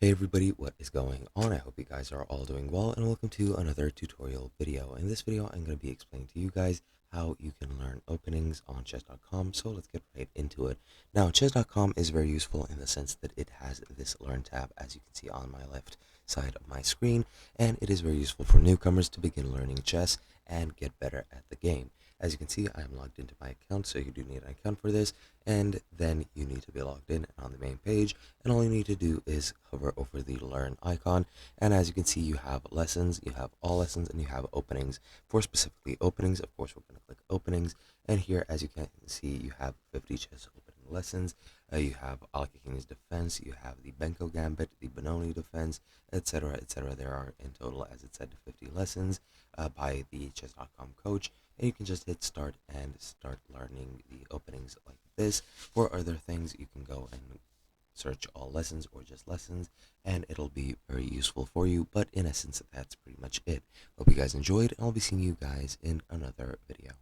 Hey everybody, what is going on? I hope you guys are all doing well and welcome to another tutorial video. In this video, I'm going to be explaining to you guys how you can learn openings on chess.com. So let's get right into it. Now, chess.com is very useful in the sense that it has this learn tab, as you can see on my left side of my screen, and it is very useful for newcomers to begin learning chess and get better at the game. As you can see, I am logged into my account, so you do need an account for this, and then you need to be logged in on the main page, and all you need to do is hover over the learn icon, and as you can see, you have lessons, you have all lessons, and you have openings. For specifically openings, of course, we're going to click openings, and here, as you can see, you have 50 chess opening lessons. You have Alka King's defense, you have the Benko Gambit, the Benoni defense, etc., etc. There are in total, as it said, 50 lessons by the chess.com coach, and you can just hit start and start learning the openings like this. For other things, you can go and search all lessons or just lessons, and it'll be very useful for you. But in essence, that's pretty much it. Hope you guys enjoyed, and I'll be seeing you guys in another video.